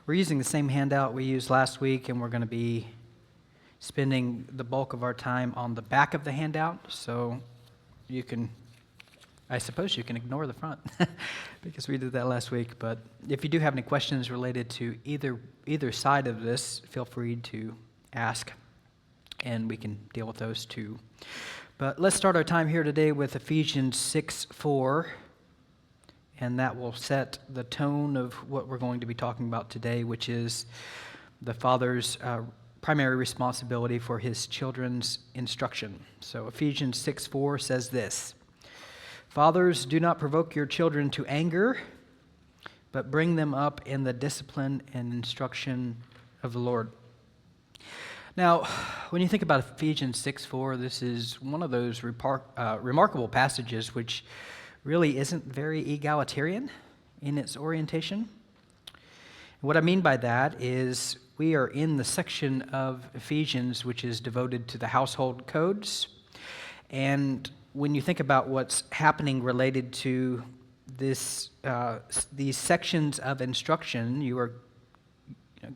We're using the same handout we used last week, and we're going to be spending the bulk of our time on the back of the handout. So I suppose you can ignore the front because we did that last week. But if you do have any questions related to either side of this, feel free to ask, and we can deal with those too. But let's start our time here today with Ephesians 6:4. And that will set the tone of what we're going to be talking about today, which is the father's primary responsibility for his children's instruction. So Ephesians 6:4 says this: "Fathers, do not provoke your children to anger, but bring them up in the discipline and instruction of the Lord." Now, when you think about Ephesians 6:4, this is one of those remarkable passages which really isn't very egalitarian in its orientation. What I mean by that is we are in the section of Ephesians which is devoted to the household codes. And when you think about what's happening related to these sections of instruction,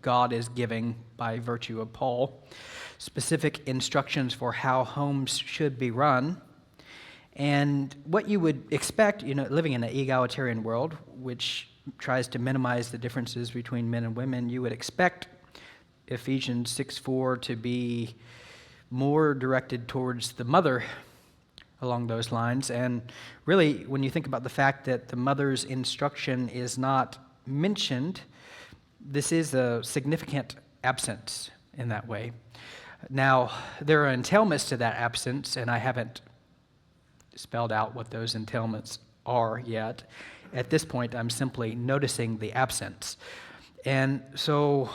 God is giving, by virtue of Paul, specific instructions for how homes should be run. And what you would expect, living in an egalitarian world, which tries to minimize the differences between men and women, you would expect Ephesians 6:4 to be more directed towards the mother along those lines. And really, when you think about the fact that the mother's instruction is not mentioned, this is a significant absence in that way. Now, there are entailments to that absence, and I haven't spelled out what those entailments are yet. At this point, I'm simply noticing the absence. And so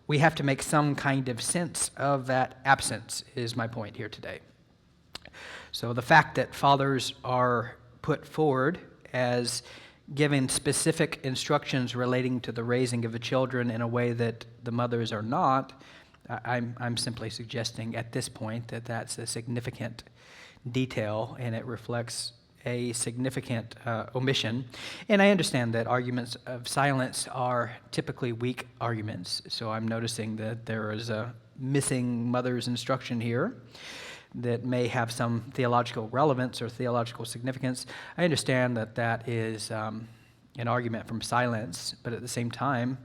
we have to make some kind of sense of that absence, is my point here today. So the fact that fathers are put forward as giving specific instructions relating to the raising of the children in a way that the mothers are not, I'm simply suggesting at this point that that's a significant detail, and it reflects a significant omission. And I understand that arguments of silence are typically weak arguments, so I'm noticing that there is a missing mother's instruction here that may have some theological relevance or theological significance. I understand that that is an argument from silence, but at the same time,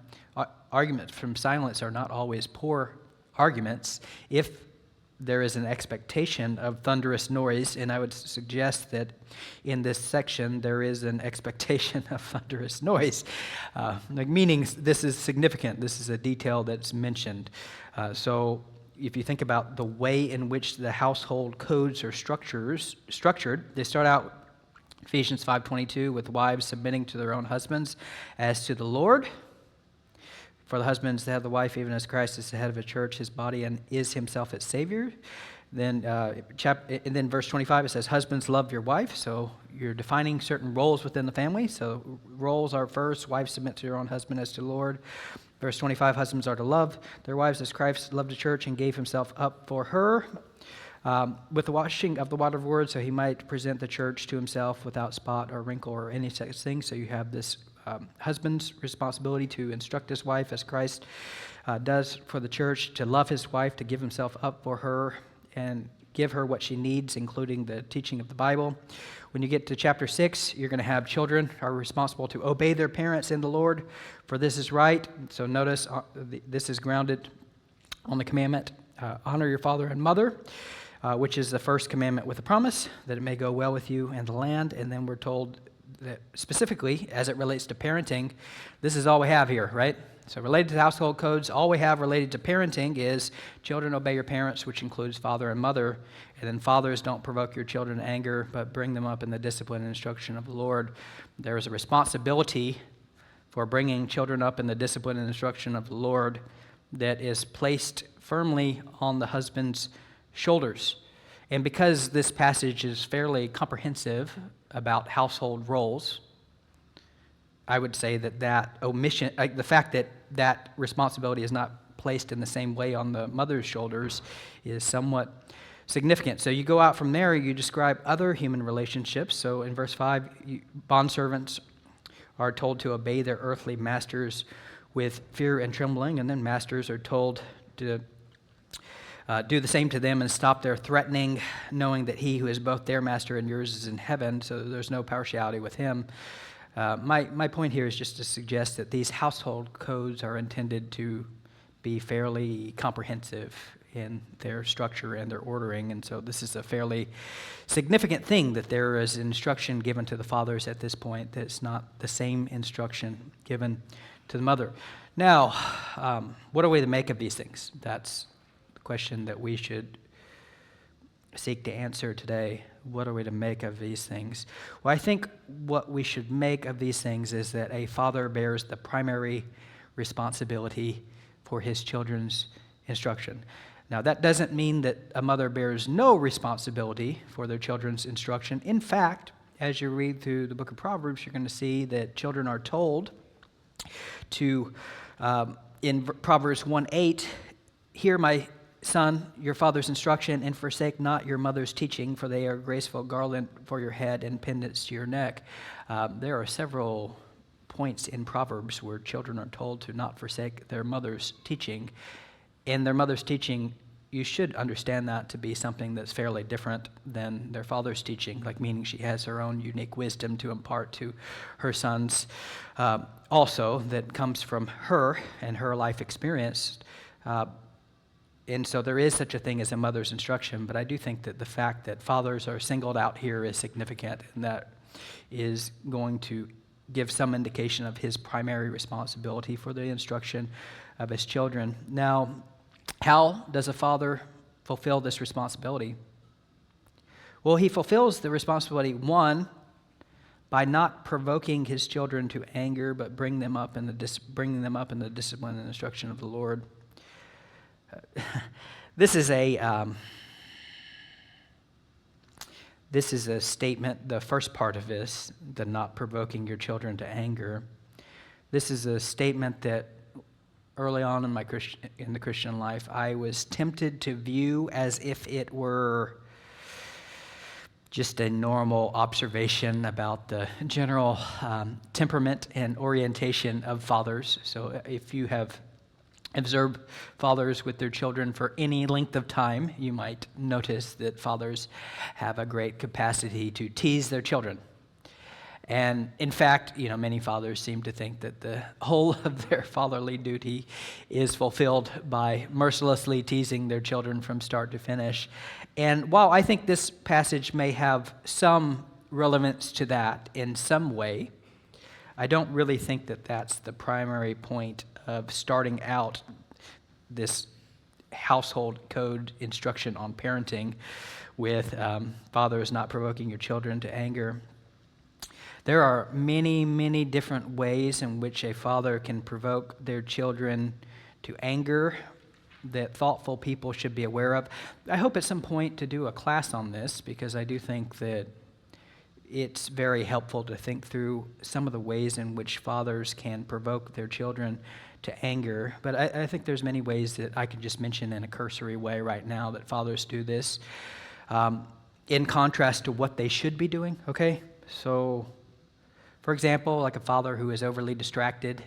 arguments from silence are not always poor arguments if there is an expectation of thunderous noise, and I would suggest that in this section there is an expectation of thunderous noise, meaning this is significant. This is a detail that's mentioned. So if you think about the way in which the household codes are structured, they start out Ephesians 5:22 with wives submitting to their own husbands as to the Lord. For the husbands to have the wife, even as Christ is the head of the church, his body, and is himself its Savior. Then, and then verse 25, it says, "Husbands, love your wife." So you're defining certain roles within the family. So roles are first, wives submit to your own husband as to the Lord. Verse 25, husbands are to love their wives as Christ loved the church and gave himself up for her, with the washing of the water of the word, so he might present the church to himself without spot or wrinkle or any such thing. So you have this husband's responsibility to instruct his wife as Christ does for the church, to love his wife, to give himself up for her, and give her what she needs, including the teaching of the Bible. When you get to chapter 6, you're going to have children are responsible to obey their parents in the Lord, for this is right. So notice this is grounded on the commandment, honor your father and mother, which is the first commandment with a promise that it may go well with you and the land. And then we're told that specifically, as it relates to parenting, this is all we have here, right? So related to the household codes, all we have related to parenting is children obey your parents, which includes father and mother. And then fathers, don't provoke your children to anger, but bring them up in the discipline and instruction of the Lord. There is a responsibility for bringing children up in the discipline and instruction of the Lord that is placed firmly on the husband's shoulders. And because this passage is fairly comprehensive about household roles, I would say that omission, the fact that responsibility is not placed in the same way on the mother's shoulders, is somewhat significant. So you go out from there, you describe other human relationships. So in verse 5, bondservants are told to obey their earthly masters with fear and trembling, and then masters are told to do the same to them and stop their threatening, knowing that he who is both their master and yours is in heaven, so there's no partiality with him. My point here is just to suggest that these household codes are intended to be fairly comprehensive in their structure and their ordering, and so this is a fairly significant thing that there is instruction given to the fathers at this point that's not the same instruction given to the mother. Now, what are we to make of these things? That's the question that we should seek to answer today. What are we to make of these things? Well, I think what we should make of these things is that a father bears the primary responsibility for his children's instruction. Now, that doesn't mean that a mother bears no responsibility for their children's instruction. In fact, as you read through the book of Proverbs, you're going to see that children are told to, in Proverbs 1:8, "Hear, my son, your father's instruction, and forsake not your mother's teaching, for they are a graceful garland for your head and pendants to your neck." There are several points in Proverbs where children are told to not forsake their mother's teaching. And their mother's teaching, you should understand that to be something that's fairly different than their father's teaching, like meaning she has her own unique wisdom to impart to her sons also that comes from her and her life experience. And so there is such a thing as a mother's instruction, but I do think that the fact that fathers are singled out here is significant, and that is going to give some indication of his primary responsibility for the instruction of his children. Now, how does a father fulfill this responsibility? Well, he fulfills the responsibility, one, by not provoking his children to anger, but bringing them up in the discipline and instruction of the Lord. This is a statement, the first part of this, the not provoking your children to anger. This is a statement that early on in the Christian life, I was tempted to view as if it were just a normal observation about the general temperament and orientation of fathers. So if you have observed fathers with their children for any length of time, you might notice that fathers have a great capacity to tease their children. And in fact, many fathers seem to think that the whole of their fatherly duty is fulfilled by mercilessly teasing their children from start to finish. And while I think this passage may have some relevance to that in some way, I don't really think that that's the primary point of starting out this household code instruction on parenting with fathers not provoking your children to anger. There are many, many different ways in which a father can provoke their children to anger that thoughtful people should be aware of. I hope at some point to do a class on this, because I do think that it's very helpful to think through some of the ways in which fathers can provoke their children to anger. But I think there's many ways that I could just mention in a cursory way right now that fathers do this, in contrast to what they should be doing, okay? So, for example, like a father who is overly distracted,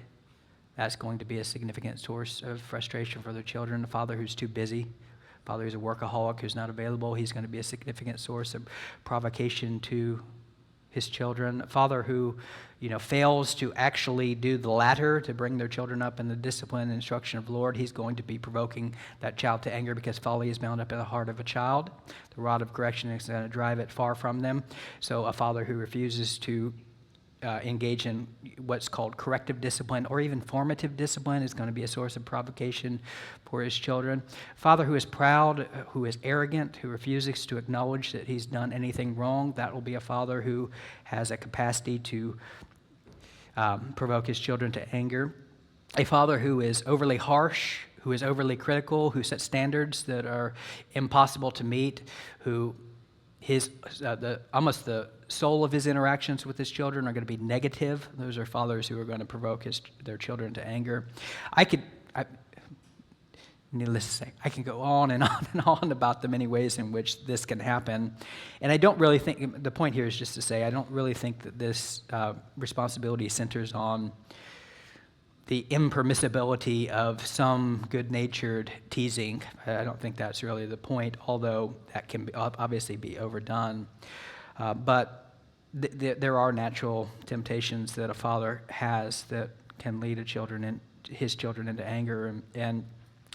that's going to be a significant source of frustration for their children. A father who's too busy, a father who's a workaholic, who's not available, he's going to be a significant source of provocation to his children. A father who, fails to actually do the latter, to bring their children up in the discipline and instruction of the Lord, he's going to be provoking that child to anger, because folly is bound up in the heart of a child. The rod of correction is going to drive it far from them. So a father who refuses to engage in what's called corrective discipline or even formative discipline is going to be a source of provocation for his children. A father who is proud, who is arrogant, who refuses to acknowledge that he's done anything wrong, that will be a father who has a capacity to provoke his children to anger. A father who is overly harsh, who is overly critical, who sets standards that are impossible to meet, who almost the soul of his interactions with his children are going to be negative. Those are fathers who are going to provoke their children to anger. Needless to say, I can go on and on and on about the many ways in which this can happen. And I don't really think, the point here is just to say, I don't really think that this responsibility centers on the impermissibility of some good-natured teasing. I don't think that's really the point, although that can obviously be overdone. But there are natural temptations that a father has that can lead his children into anger, and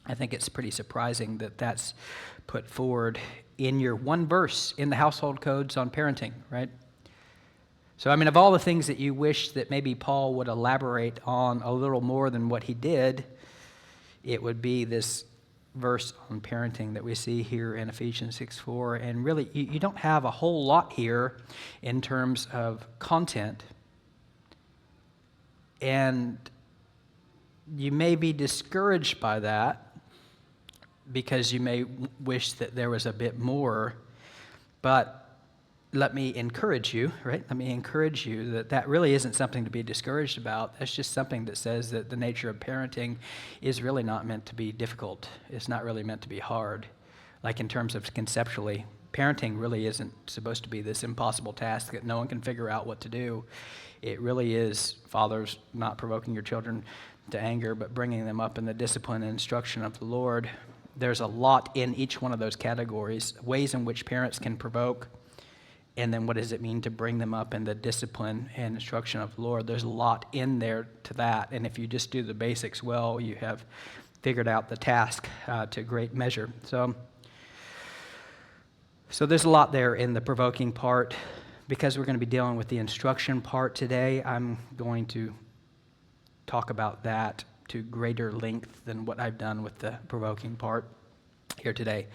I think it's pretty surprising that that's put forward in your one verse in the household codes on parenting, right? So, I mean, of all the things that you wish that maybe Paul would elaborate on a little more than what he did, it would be this verse on parenting that we see here in Ephesians 6:4. And really, you don't have a whole lot here in terms of content. And you may be discouraged by that because you may wish that there was a bit more, but let me encourage you, right? Let me encourage you that that really isn't something to be discouraged about. That's just something that says that the nature of parenting is really not meant to be difficult. It's not really meant to be hard. Like in terms of conceptually, parenting really isn't supposed to be this impossible task that no one can figure out what to do. It really is fathers not provoking your children to anger, but bringing them up in the discipline and instruction of the Lord. There's a lot in each one of those categories, ways in which parents can provoke, and then what does it mean to bring them up in the discipline and instruction of the Lord? There's a lot in there to that, and if you just do the basics well, you have figured out the task to great measure. So there's a lot there in the provoking part. Because we're going to be dealing with the instruction part today, I'm going to talk about that to greater length than what I've done with the provoking part here today.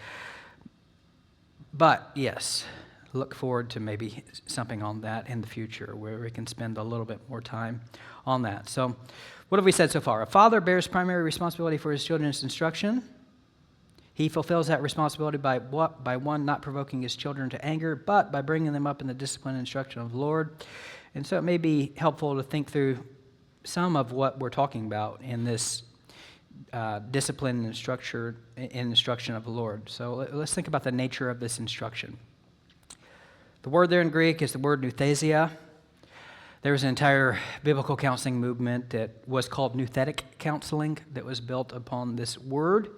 But yes, look forward to maybe something on that in the future where we can spend a little bit more time on that. So what have we said so far? A father bears primary responsibility for his children's instruction. He fulfills that responsibility by one, not provoking his children to anger, but by bringing them up in the discipline and instruction of the Lord. And so it may be helpful to think through some of what we're talking about in this discipline and instruction of the Lord. So let's think about the nature of this instruction. The word there in Greek is the word nouthesia. There was an entire biblical counseling movement that was called nouthetic counseling that was built upon this word.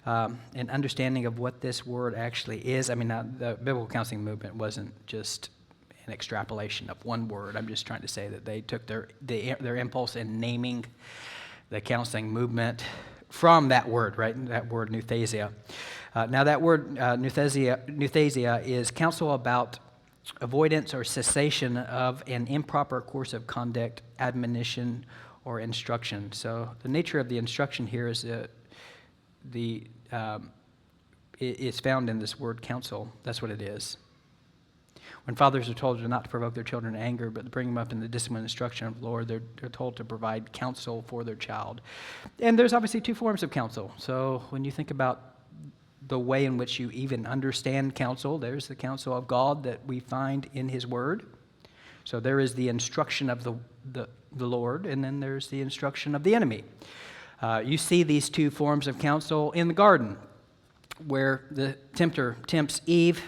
An understanding of what this word actually is. I mean, the biblical counseling movement wasn't just an extrapolation of one word. I'm just trying to say that they took their impulse in naming the counseling movement from that word, right? That word nouthesia. Now, that word nouthesia is counsel about avoidance or cessation of an improper course of conduct, admonition, or instruction. So the nature of the instruction here is it's found in this word counsel. That's what it is. When fathers are told not to provoke their children to anger, but to bring them up in the discipline and instruction of the Lord, they're told to provide counsel for their child. And there's obviously two forms of counsel. So when you think about the way in which you even understand counsel, there's the counsel of God that we find in His Word. So there is the instruction of the Lord, and then there's the instruction of the enemy. You see these two forms of counsel in the garden, where the tempter tempts Eve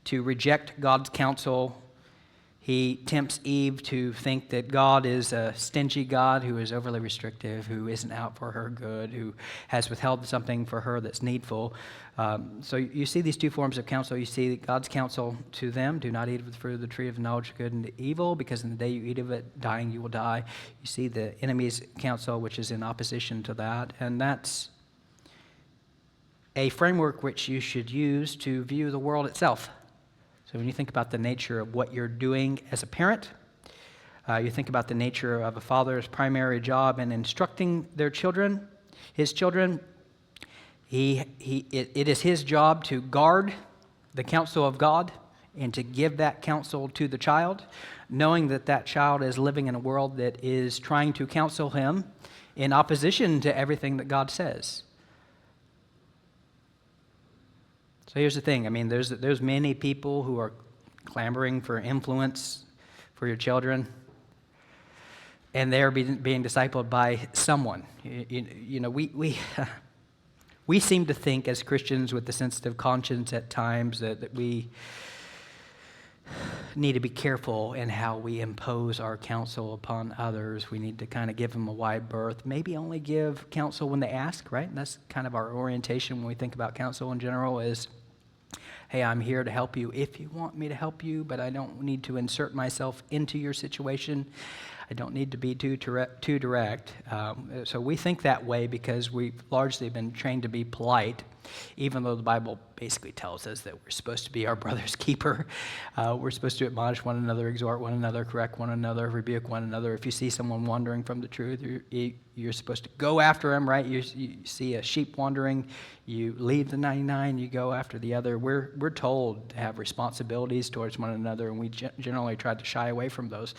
to reject God's counsel. He tempts Eve to think that God is a stingy God who is overly restrictive, who isn't out for her good, who has withheld something for her that's needful. So you see these two forms of counsel. You see God's counsel to them: do not eat of the fruit of the tree of knowledge of good and evil, because in the day you eat of it, dying you will die. You see the enemy's counsel, which is in opposition to that. And that's a framework which you should use to view the world itself. So when you think about the nature of what you're doing as a parent, you think about the nature of a father's primary job in instructing their children, his children. It is his job to guard the counsel of God and to give that counsel to the child, knowing that that child is living in a world that is trying to counsel him in opposition to everything that God says. So here's the thing. I mean, there's many people who are clamoring for influence for your children, and they're being discipled by someone. You know, we seem to think as Christians with the sensitive conscience at times that we need to be careful in how we impose our counsel upon others. We need to kind of give them a wide berth. Maybe only give counsel when they ask, right? And that's kind of our orientation when we think about counsel in general is, hey, I'm here to help you if you want me to help you, but I don't need to insert myself into your situation. I don't need to be too direct. So we think that way because we've largely been trained to be polite, even though the Bible basically tells us that we're supposed to be our brother's keeper. We're supposed to admonish one another, exhort one another, correct one another, rebuke one another. If you see someone wandering from the truth, you're supposed to go after him, right? You see a sheep wandering, you leave the 99, you go after the other. We're told to have responsibilities towards one another, and we generally try to shy away from those.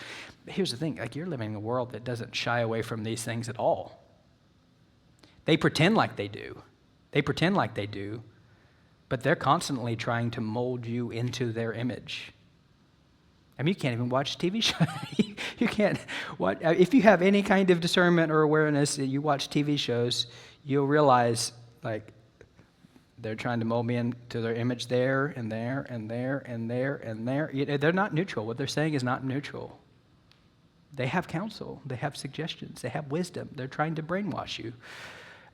But here's the thing, like you're living in a world that doesn't shy away from these things at all. They pretend like they do. But they're constantly trying to mold you into their image. I mean, you can't even watch TV shows. You can't watch. If you have any kind of discernment or awareness, you watch TV shows, you'll realize, like, they're trying to mold me into their image there and there and there and there and there. They're not neutral. What they're saying is not neutral. They have counsel. They have suggestions. They have wisdom. They're trying to brainwash you.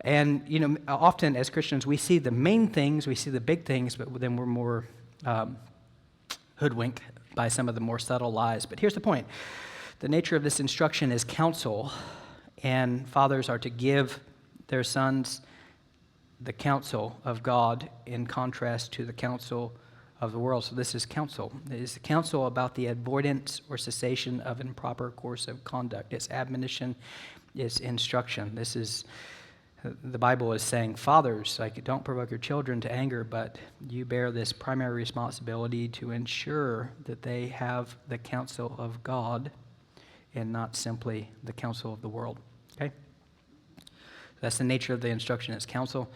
And, often as Christians, we see the main things, we see the big things, but then we're more hoodwinked by some of the more subtle lies. But here's the point. The nature of this instruction is counsel, and fathers are to give their sons the counsel of God in contrast to the counsel of the world. So this is counsel. It is counsel about the avoidance or cessation of improper course of conduct. It's admonition, it's instruction. This is, the Bible is saying, fathers, like, don't provoke your children to anger, but you bear this primary responsibility to ensure that they have the counsel of God and not simply the counsel of the world. Okay? That's the nature of the instruction, is counsel.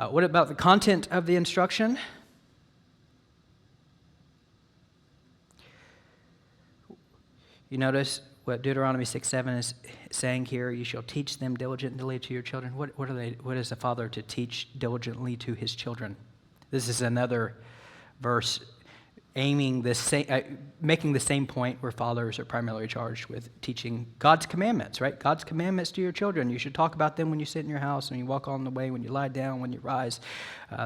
What about the content of the instruction? You notice what Deuteronomy 6:7 is saying here. You shall teach them diligently to your children. What is a father to teach diligently to his children? This is another verse making the same point where fathers are primarily charged with teaching God's commandments, right? God's commandments to your children. You should talk about them when you sit in your house, when you walk on the way, when you lie down, when you rise.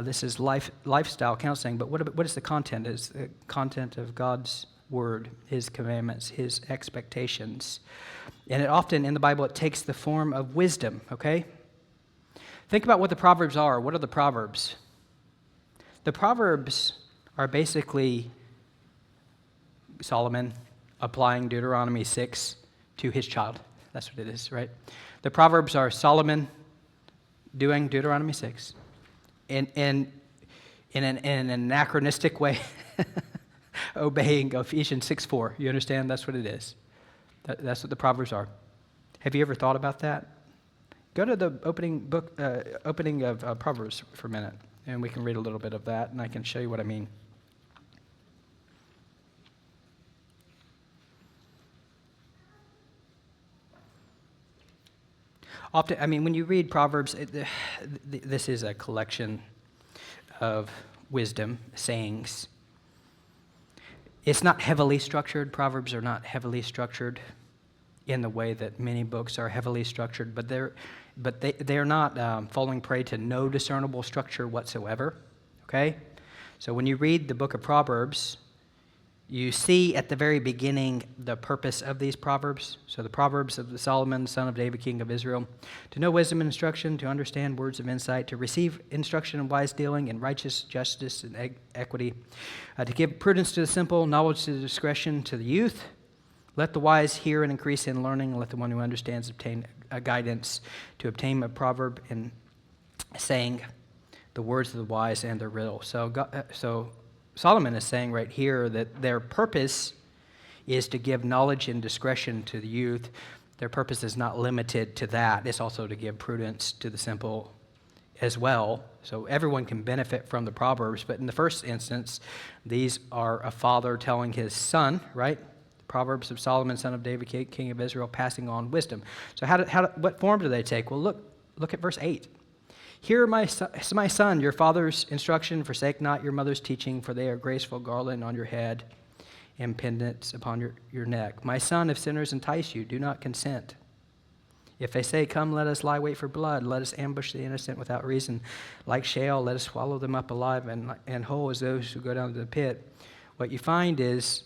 This is lifestyle counseling. But what is the content? It's the content of God's word, his commandments, his expectations. And it often in the Bible, it takes the form of wisdom, okay? Think about what the Proverbs are. What are the Proverbs? The Proverbs are basically Solomon applying Deuteronomy 6 to his child. That's what it is, right? The Proverbs are Solomon doing Deuteronomy 6 in an anachronistic way. Obeying Ephesians 6:4. You understand? That's what it is. That's what the Proverbs are. Have you ever thought about that? Go to the opening of Proverbs for a minute, and we can read a little bit of that, and I can show you what I mean. Often, when you read Proverbs, this is a collection of wisdom, sayings. It's not heavily structured. Proverbs are not heavily structured in the way that many books are heavily structured, but they're not falling prey to no discernible structure whatsoever. Okay, so when you read the book of Proverbs, you see at the very beginning the purpose of these proverbs. So the Proverbs of Solomon, son of David, king of Israel, to know wisdom and instruction, to understand words of insight, to receive instruction in wise dealing, in righteous justice and equity, to give prudence to the simple, knowledge to the discretion to the youth. Let the wise hear and increase in learning, and let the one who understands obtain a guidance. To obtain a proverb in saying the words of the wise and their riddle. So Solomon is saying right here that their purpose is to give knowledge and discretion to the youth. Their purpose is not limited to that. It's also to give prudence to the simple as well. So everyone can benefit from the Proverbs. But in the first instance, these are a father telling his son, right? The Proverbs of Solomon, son of David, king of Israel, passing on wisdom. So what form do they take? Well, look at verse 8. Hear, my son, your father's instruction, forsake not your mother's teaching, for they are graceful garland on your head impendence upon your neck. My son, if sinners entice you, do not consent. If they say, come, let us lie wait for blood, let us ambush the innocent without reason. Like Sheol, let us swallow them up alive, and whole as those who go down to the pit. What you find is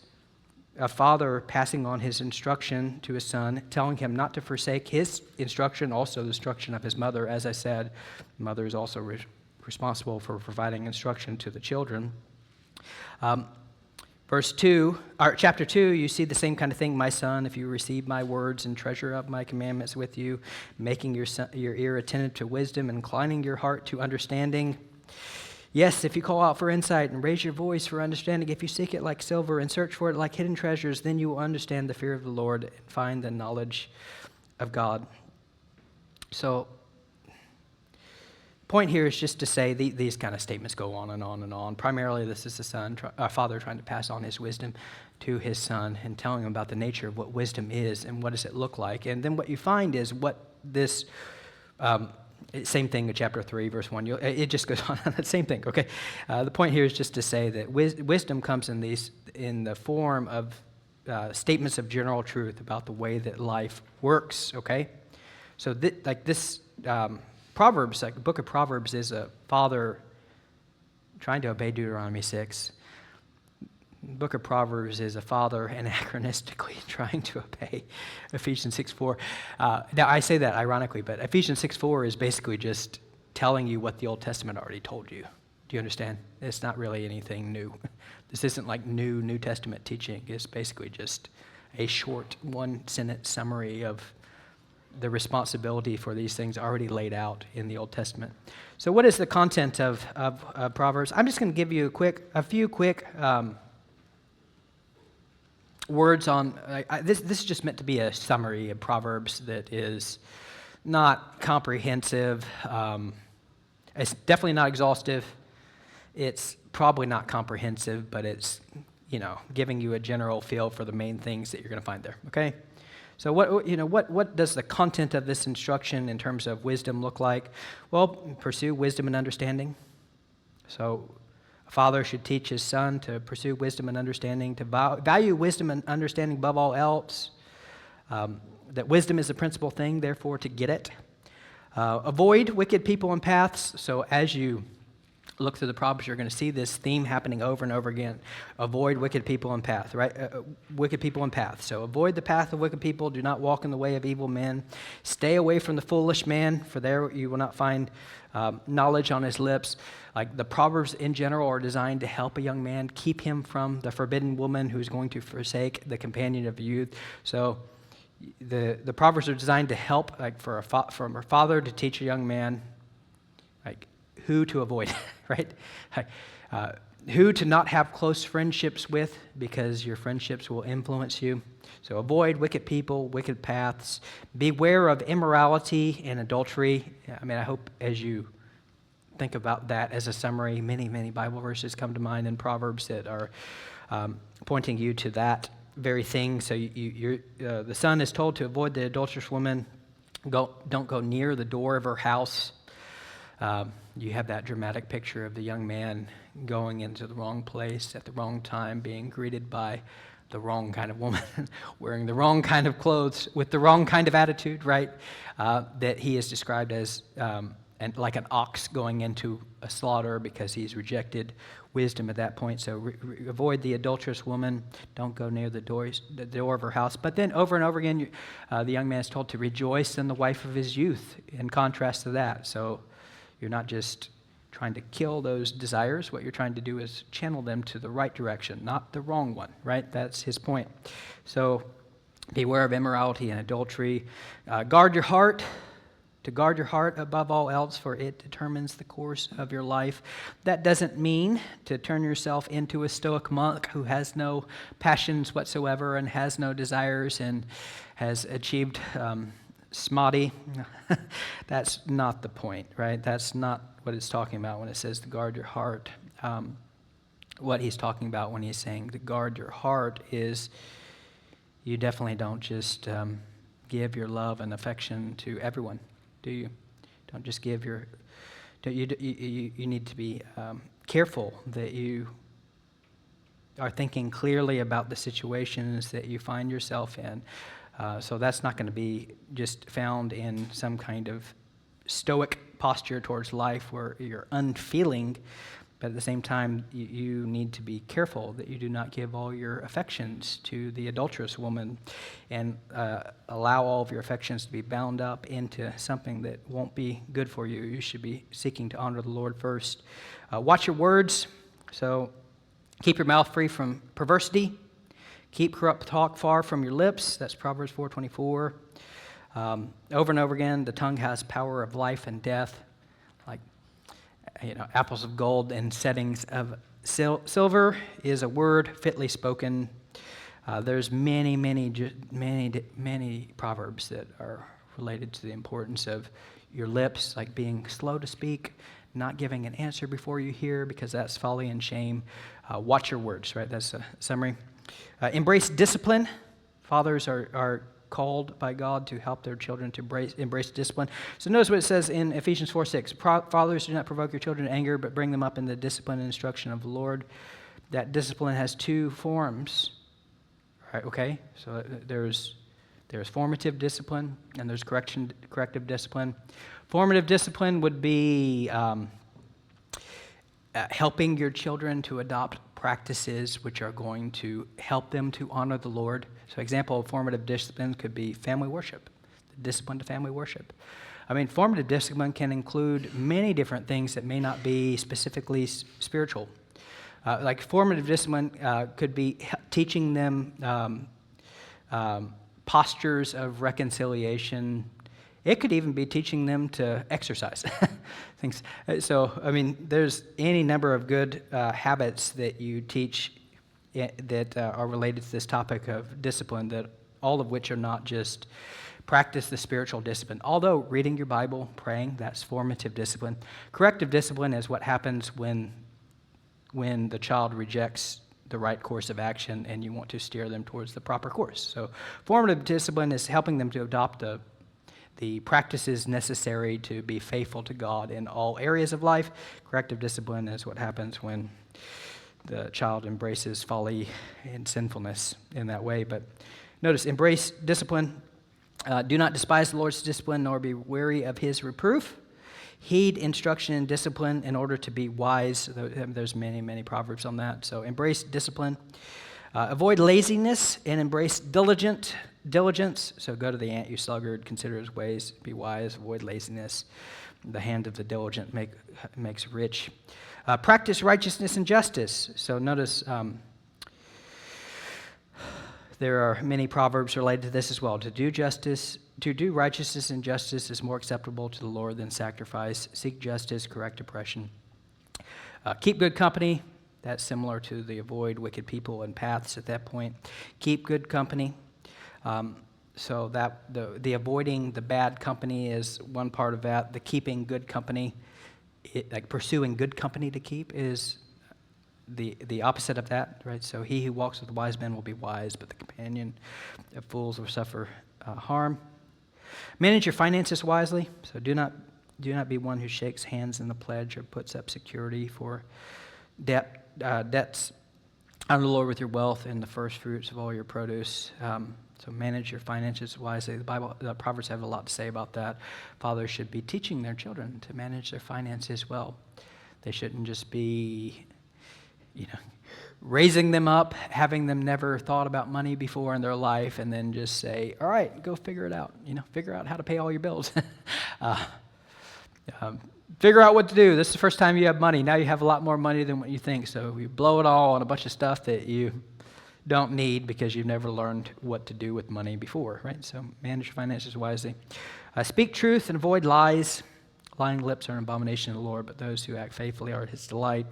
a father passing on his instruction to his son, telling him not to forsake his instruction, also the instruction of his mother. As I said, the mother is also responsible for providing instruction to the children. Chapter 2, you see the same kind of thing. My son, if you receive my words and treasure up my commandments with you, making your ear attentive to wisdom, inclining your heart to understanding. Yes, if you call out for insight and raise your voice for understanding, if you seek it like silver and search for it like hidden treasures, then you will understand the fear of the Lord and find the knowledge of God. So, point here is just to say these kind of statements go on and on and on. Primarily, this is a father trying to pass on his wisdom to his son and telling him about the nature of what wisdom is and what does it look like. And then what you find is what this, same thing in chapter 3, verse 1. It just goes on, the same thing, okay? The point here is just to say that wisdom comes in the form of statements of general truth about the way that life works, okay? So Proverbs, like the book of Proverbs, is a father trying to obey Deuteronomy 6. The book of Proverbs is a father anachronistically trying to obey Ephesians 6:4. Now, I say that ironically, but Ephesians 6:4 is basically just telling you what the Old Testament already told you. Do you understand? It's not really anything new. This isn't like New Testament teaching. It's basically just a short one-sentence summary of the responsibility for these things already laid out in the Old Testament. So what is the content of Proverbs? I'm just going to give you a few quick words on, this is just meant to be a summary of Proverbs that is not comprehensive. It's definitely not exhaustive. It's probably not comprehensive, but it's, giving you a general feel for the main things that you're going to find there, okay? So what does the content of this instruction in terms of wisdom look like? Well, pursue wisdom and understanding. So a father should teach his son to pursue wisdom and understanding, to value wisdom and understanding above all else, that wisdom is the principal thing, therefore to get it. Avoid wicked people and paths. So as you look through the Proverbs, you're going to see this theme happening over and over again. Avoid wicked people and path, right? Wicked people and path. So avoid the path of wicked people. Do not walk in the way of evil men. Stay away from the foolish man, for there you will not find knowledge on his lips. Like the Proverbs in general are designed to help a young man, keep him from the forbidden woman who's going to forsake the companion of youth. So the Proverbs are designed to help, like from a father to teach a young man, like who to avoid, right? Who to not have close friendships with, because your friendships will influence you. So avoid wicked people, wicked paths. Beware of immorality and adultery. I hope as you think about that as a summary, many, many Bible verses come to mind in Proverbs that are pointing you to that very thing. So the son is told to avoid the adulterous woman. Don't go near the door of her house. You have that dramatic picture of the young man going into the wrong place at the wrong time, being greeted by the wrong kind of woman, wearing the wrong kind of clothes, with the wrong kind of attitude, right? That he is described as like an ox going into a slaughter because he's rejected wisdom at that point. So avoid the adulterous woman. Don't go near the door of her house. But then over and over again, the young man is told to rejoice in the wife of his youth, in contrast to that. So you're not just trying to kill those desires. What you're trying to do is channel them to the right direction, not the wrong one, right? That's his point. So beware of immorality and adultery. Guard your heart. To guard your heart above all else, for it determines the course of your life. That doesn't mean to turn yourself into a stoic monk who has no passions whatsoever and has no desires and has achieved samadhi. That's not the point, right? That's not what it's talking about when it says to guard your heart. What he's talking about when he's saying to guard your heart is you definitely don't just give your love and affection to everyone, do you? Don't just give your... You need to be careful that you are thinking clearly about the situations that you find yourself in. So that's not going to be just found in some kind of stoic posture towards life where you're unfeeling, but at the same time, you need to be careful that you do not give all your affections to the adulterous woman and allow all of your affections to be bound up into something that won't be good for you. You should be seeking to honor the Lord first. Watch your words. So keep your mouth free from perversity. Keep corrupt talk far from your lips. That's Proverbs 4:24. Over and over again, the tongue has power of life and death, like apples of gold and settings of silver is a word fitly spoken. There's many proverbs that are related to the importance of your lips, like being slow to speak, not giving an answer before you hear, because that's folly and shame. Watch your words, right? That's a summary. Embrace discipline. Fathers are called by God to help their children to embrace discipline. So notice what it says in Ephesians 4:6. Fathers, do not provoke your children to anger, but bring them up in the discipline and instruction of the Lord. That discipline has two forms. Right, okay? So there's formative discipline and there's corrective discipline. Formative discipline would be helping your children to adopt practices which are going to help them to honor the Lord. So example of formative discipline could be family worship, the discipline to family worship. I mean, formative discipline can include many different things that may not be specifically spiritual. Like formative discipline could be teaching them postures of reconciliation. It could even be teaching them to exercise things. So, I mean, there's any number of good habits that you teach that are related to this topic of discipline, that all of which are not just practice the spiritual discipline. Although reading your Bible, praying, that's formative discipline. Corrective discipline is what happens when the child rejects the right course of action and you want to steer them towards the proper course. So formative discipline is helping them to adopt the practices necessary to be faithful to God in all areas of life. Corrective discipline is what happens when the child embraces folly and sinfulness in that way. But notice, embrace discipline. Do not despise the Lord's discipline, nor be weary of his reproof. Heed instruction and discipline in order to be wise. There's many proverbs on that. So embrace discipline. Avoid laziness and embrace diligence. So go to the ant, you sluggard, consider his ways, be wise, avoid laziness. The hand of the diligent makes rich. Practice righteousness and justice. So notice there are many proverbs related to this as well. To do righteousness and justice is more acceptable to the Lord than sacrifice. Seek justice, correct oppression. Keep good company. That's similar to the avoid wicked people and paths at that point. Keep good company. So that the avoiding the bad company is one part of that. The keeping good company, like pursuing good company to keep, is the opposite of that, right? So he who walks with wise men will be wise, but the companion of fools will suffer harm. Manage your finances wisely. So do not be one who shakes hands in the pledge or puts up security for debts. Honor the Lord with your wealth and the first fruits of all your produce. So manage your finances wisely. The Proverbs have a lot to say about that. Fathers should be teaching their children to manage their finances well. They shouldn't just be, raising them up, having them never thought about money before in their life, and then just say, all right, go figure it out. Figure out how to pay all your bills. Figure out what to do. This is the first time you have money. Now you have a lot more money than what you think. So you blow it all on a bunch of stuff that you don't need because you've never learned what to do with money before, right? So manage your finances wisely. Speak truth and avoid lies. Lying lips are an abomination to the Lord, but those who act faithfully are his delight.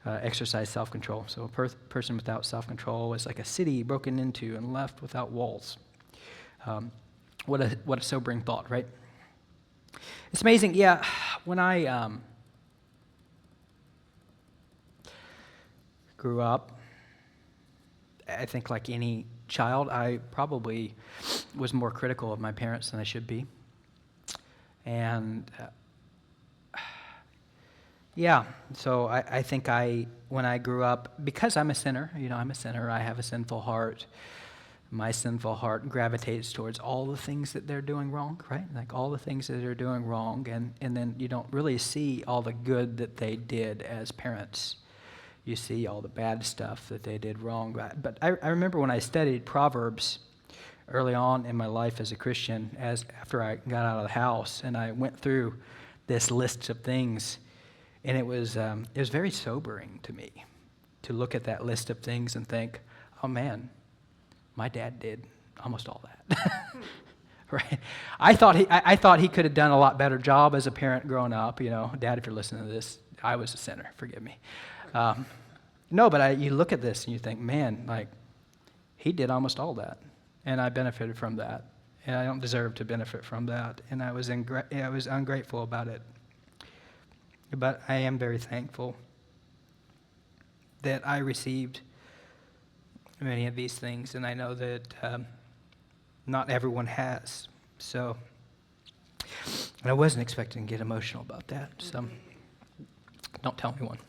Exercise self-control. So a person without self-control is like a city broken into and left without walls. What a sobering thought, right? It's amazing. Yeah, when I grew up, I think like any child, I probably was more critical of my parents than I should be. And Yeah, so I think when I grew up, because I'm a sinner, I'm a sinner, I have a sinful heart. My sinful heart gravitates towards all the things that they're doing wrong, right? Like all the things that they're doing wrong, and then you don't really see all the good that they did as parents. You see all the bad stuff that they did wrong. But I remember when I studied Proverbs early on in my life as a Christian, after I got out of the house, and I went through this list of things. And it was very sobering to me to look at that list of things and think, oh man, my dad did almost all that. Right? I thought he could have done a lot better job as a parent growing up. Dad, if you're listening to this, I was a sinner. Forgive me. No, but you look at this and you think, man, like he did almost all that, and I benefited from that, and I don't deserve to benefit from that, and I was ungrateful about it. But I am very thankful that I received many of these things, and I know that not everyone has. So, and I wasn't expecting to get emotional about that, so don't tell anyone.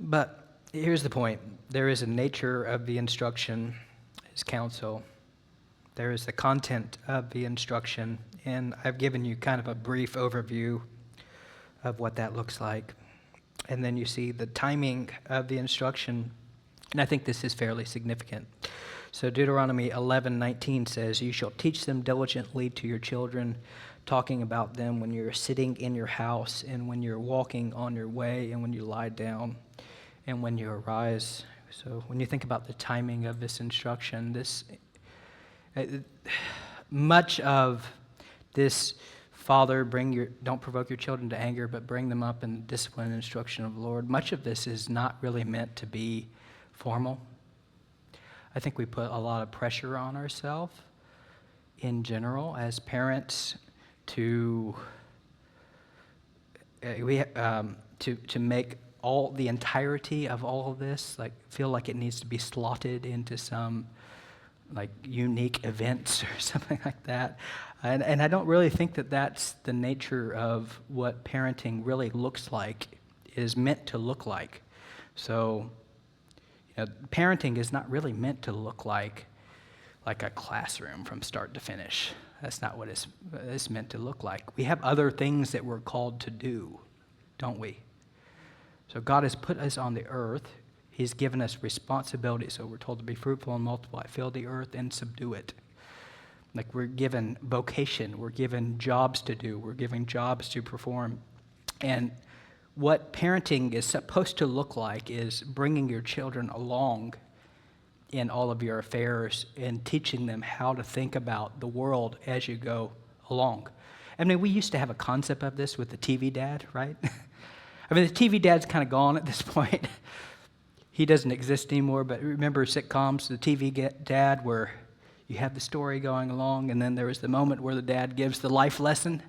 But here's the point. There is a nature of the instruction as counsel. There is the content of the instruction, and I've given you kind of a brief overview of what that looks like. And then you see the timing of the instruction, and I think this is fairly significant. So Deuteronomy 11:19 says, "You shall teach them diligently to your children, talking about them when you're sitting in your house, and when you're walking on your way, and when you lie down, and when you arise." So when you think about the timing of this instruction, much of this, Father, don't provoke your children to anger, but bring them up in the discipline and instruction of the Lord. Much of this is not really meant to be formal. I think we put a lot of pressure on ourselves in general as parents to make all the entirety of all of this feel like it needs to be slotted into some unique events or something like that. And I don't really think that that's the nature of what parenting really looks like, is meant to look like. So, parenting is not really meant to look like a classroom from start to finish. That's not what it's meant to look like. We have other things that we're called to do, don't we? So God has put us on the earth. He's given us responsibility, so we're told to be fruitful and multiply, fill the earth and subdue it. We're given vocation, we're given jobs to do, we're given jobs to perform. And what parenting is supposed to look like is bringing your children along in all of your affairs and teaching them how to think about the world as you go along. I mean, we used to have a concept of this with the TV dad, right? I mean, the TV dad's kind of gone at this point. He doesn't exist anymore, but remember sitcoms, the TV dad, where you have the story going along, and then there was the moment where the dad gives the life lesson.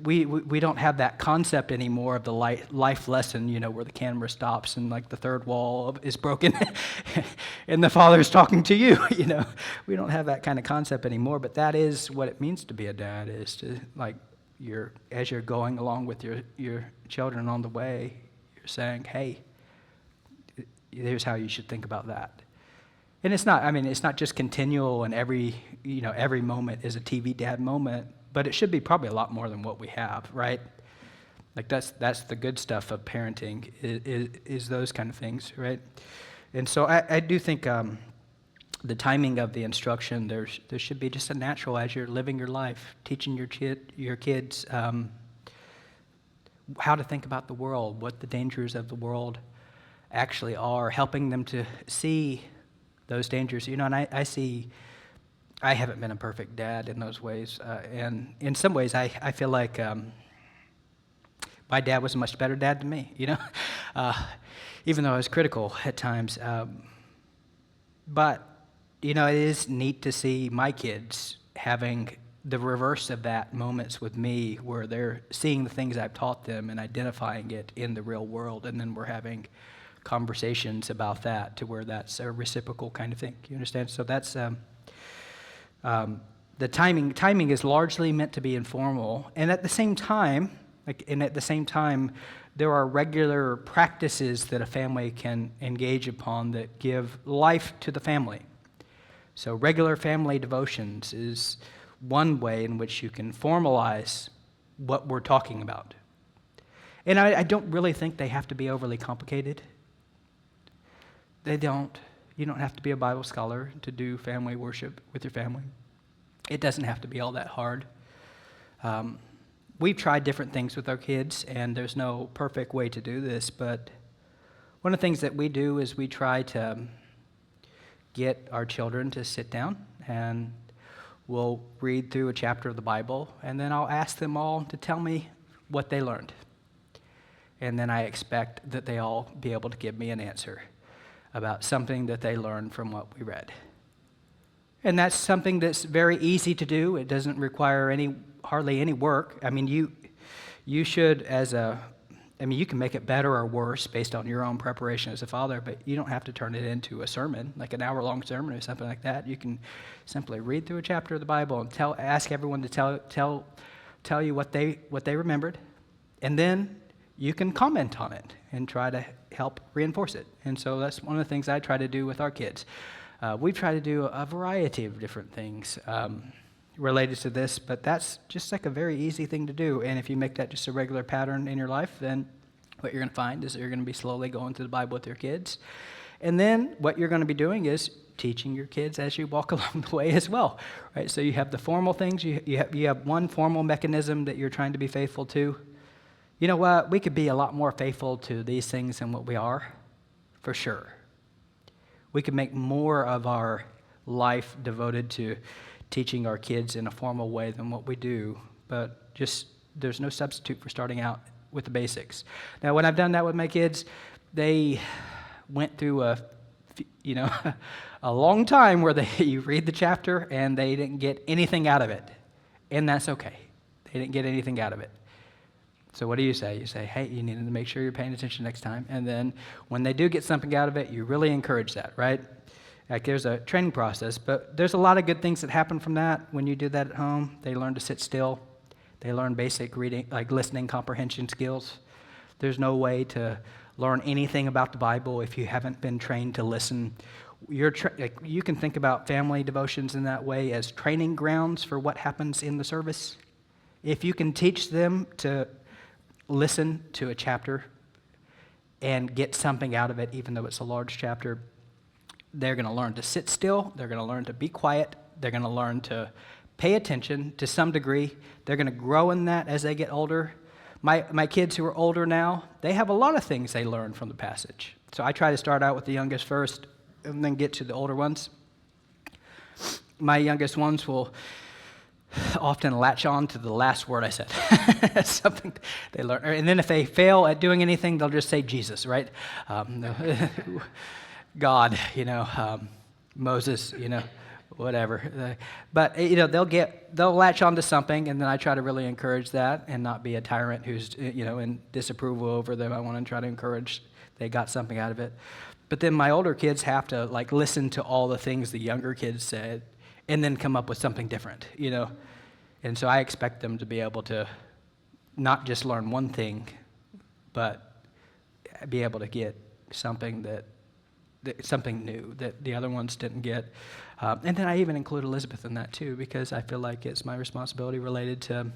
We don't have that concept anymore of the life lesson, where the camera stops and the third wall is broken and the father's talking to you, We don't have that kind of concept anymore, but that is what it means to be a dad, is to, as you're going along with your children on the way, you're saying, hey, here's how you should think about that. And it's not just continual and every moment is a TV dad moment, but it should be probably a lot more than what we have, right? That's the good stuff of parenting, is those kind of things, right? And so I do think the timing of the instruction, there should be just a natural, as you're living your life, teaching your kids how to think about the world, what the dangers of the world actually are, helping them to see those dangers. And I haven't been a perfect dad in those ways, and in some ways I feel like my dad was a much better dad than me, even though I was critical at times. But it is neat to see my kids having the reverse of that, moments with me where they're seeing the things I've taught them and identifying it in the real world, and then we're having conversations about that to where that's a reciprocal kind of thing. You understand? So that's the the timing is largely meant to be informal, and at the same time, there are regular practices that a family can engage upon that give life to the family. So regular family devotions is one way in which you can formalize what we're talking about. And I don't really think they have to be overly complicated. They don't. You don't have to be a Bible scholar to do family worship with your family. It doesn't have to be all that hard. We've tried different things with our kids, and there's no perfect way to do this, but one of the things that we do is we try to get our children to sit down, and we'll read through a chapter of the Bible, and then I'll ask them all to tell me what they learned. And then I expect that they all be able to give me an answer about something that they learned from what we read. And that's something that's very easy to do. It doesn't require hardly any work. I mean, you should, you can make it better or worse based on your own preparation as a father, but you don't have to turn it into a sermon, like an hour-long sermon or something like that. You can simply read through a chapter of the Bible and ask everyone to tell you what they remembered, and then you can comment on it and try to help reinforce it. And so that's one of the things I try to do with our kids. We try to do a variety of different things related to this, but that's just like a very easy thing to do. And if you make that just a regular pattern in your life, then what you're going to find is that you're going to be slowly going through the Bible with your kids. And then what you're going to be doing is teaching your kids as you walk along the way as well, right? So you have the formal things. You have one formal mechanism that you're trying to be faithful to. You know what? We could be a lot more faithful to these things than what we are, for sure. We could make more of our life devoted to teaching our kids in a formal way than what we do, but just there's no substitute for starting out with the basics. Now, when I've done that with my kids, they went through a long time where you read the chapter and they didn't get anything out of it, and that's okay. They didn't get anything out of it. So what do you say? You say, hey, you need to make sure you're paying attention next time. And then when they do get something out of it, you really encourage that, right? Like there's a training process, but there's a lot of good things that happen from that when you do that at home. They learn to sit still. They learn basic reading, like listening comprehension skills. There's no way to learn anything about the Bible if you haven't been trained to listen. You can think about family devotions in that way as training grounds for what happens in the service. If you can teach them to listen to a chapter and get something out of it, even though it's a large chapter, they're going to learn to sit still. They're going to learn to be quiet. They're going to learn to pay attention to some degree. They're going to grow in that as they get older. My kids who are older now, they have a lot of things they learn from the passage. So I try to start out with the youngest first and then get to the older ones. My youngest ones will often latch on to the last word I said. That's something they learn. And then if they fail at doing anything, they'll just say Jesus, right? God, Moses, whatever. But they'll latch on to something, and then I try to really encourage that and not be a tyrant who's in disapproval over them. I want to try to encourage they got something out of it. But then my older kids have to listen to all the things the younger kids said and then come up with something different, And so I expect them to be able to not just learn one thing, but be able to get something something new that the other ones didn't get. And then I even include Elizabeth in that too, because I feel like it's my responsibility related to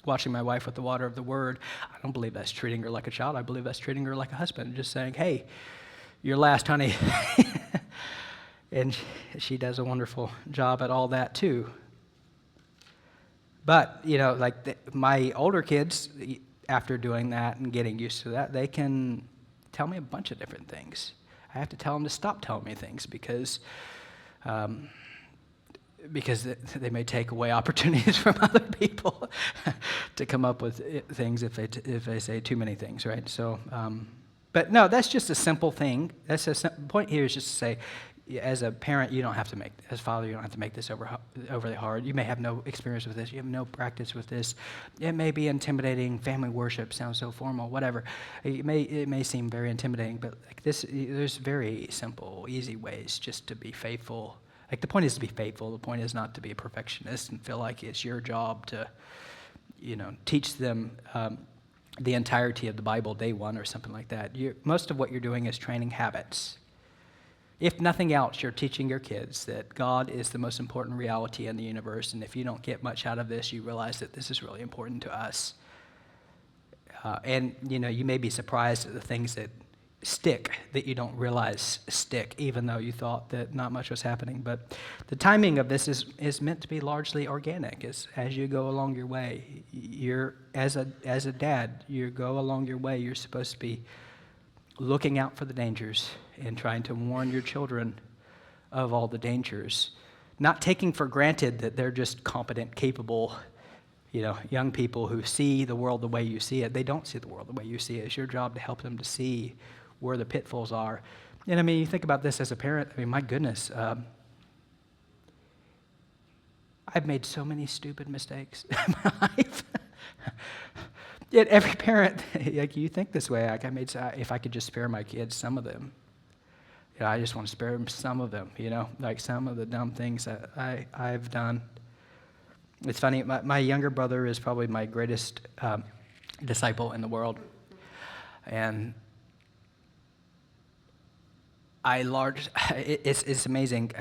washing my wife with the water of the Word. I don't believe that's treating her like a child. I believe that's treating her like a husband, just saying, hey, you're last, honey. And she does a wonderful job at all that too. But, my older kids, after doing that and getting used to that, they can tell me a bunch of different things. I have to tell them to stop telling me things because they may take away opportunities from other people to come up with things if they say too many things, right? So, but no, that's just a simple thing. That's the point here is just to say, as a parent, you don't have to as a father, you don't have to make this overly hard. You may have no experience with this. You have no practice with this. It may be intimidating. Family worship sounds so formal, whatever. It may seem very intimidating, but there's very simple, easy ways just to be faithful Like, the point is to be faithful. The point is not to be a perfectionist and feel like it's your job to, teach them the entirety of the Bible day one or something like that. Most of what you're doing is training habits. If nothing else, you're teaching your kids that God is the most important reality in the universe, and if you don't get much out of this, you realize that this is really important to us. And you may be surprised at the things that stick that you don't realize stick, even though you thought that not much was happening. But the timing of this is meant to be largely organic. As you go along your way, as a dad, you go along your way, you're supposed to be looking out for the dangers and trying to warn your children of all the dangers, not taking for granted that they're just competent, capable, young people who see the world the way you see it. They don't see the world the way you see it. It's your job to help them to see where the pitfalls are. And you think about this as a parent. My goodness, I've made so many stupid mistakes in my life. Yet every parent, you think this way. If I could just spare my kids some of them, I just want to spare them some of them. Some of the dumb things that I've done. It's funny. My younger brother is probably my greatest disciple in the world, and it's amazing.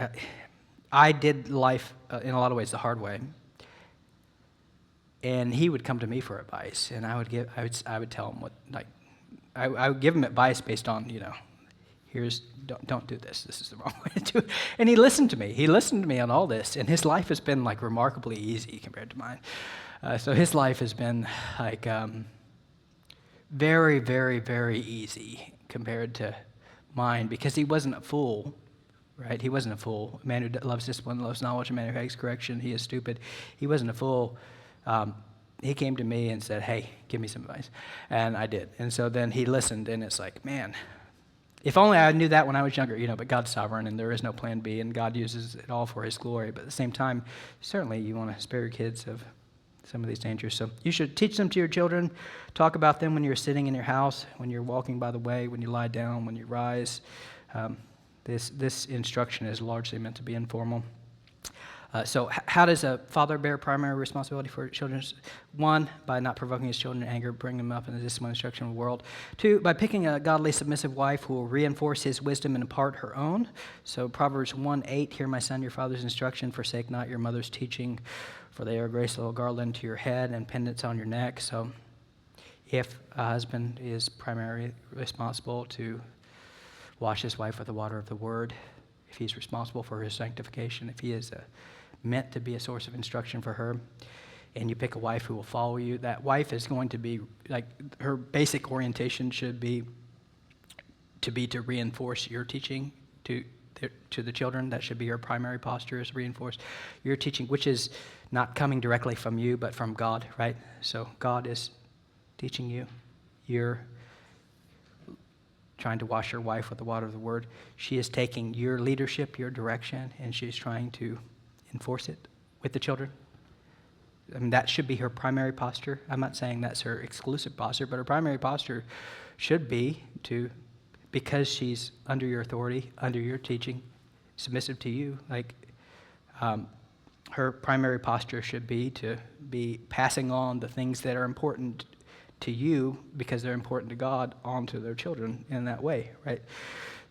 I did life in a lot of ways the hard way, and he would come to me for advice, and I would tell him I would give him advice based on don't do this. This is the wrong way to do it. And he listened to me. He listened to me on all this, and his life has been remarkably easy compared to mine. So his life has been very, very, very easy compared to mine, because he wasn't a fool, right? He wasn't a fool. A man who loves discipline, loves knowledge, a man who hates correction, he is stupid. He wasn't a fool. He came to me and said, hey, give me some advice. And I did. And so then he listened, and it's man, if only I knew that when I was younger, but God's sovereign, and there is no plan B, and God uses it all for his glory. But at the same time, certainly you want to spare your kids of some of these dangers. So you should teach them to your children. Talk about them when you're sitting in your house, when you're walking by the way, when you lie down, when you rise. This instruction is largely meant to be informal. So how does a father bear primary responsibility for children? 1, by not provoking his children to anger, bring them up in the discipline and instruction of the world. 2, by picking a godly, submissive wife who will reinforce his wisdom and impart her own. So Proverbs 1:8, hear my son, your father's instruction, forsake not your mother's teaching, for they are a graceful garland to your head and pendants on your neck. So if a husband is primarily responsible to wash his wife with the water of the word, if he's responsible for her sanctification, if he is meant to be a source of instruction for her, and you pick a wife who will follow you, that wife is going to be, her basic orientation should be to reinforce your teaching to the children. That should be her primary posture, is reinforce your teaching, which is not coming directly from you, but from God, right? So God is teaching you. You're trying to wash your wife with the water of the word. She is taking your leadership, your direction, and she's trying to enforce it with the children. That should be her primary posture. I'm not saying that's her exclusive posture, but her primary posture should be because she's under your authority, under your teaching, submissive to you. Her primary posture should be to be passing on the things that are important to you, because they're important to God, onto their children in that way, right?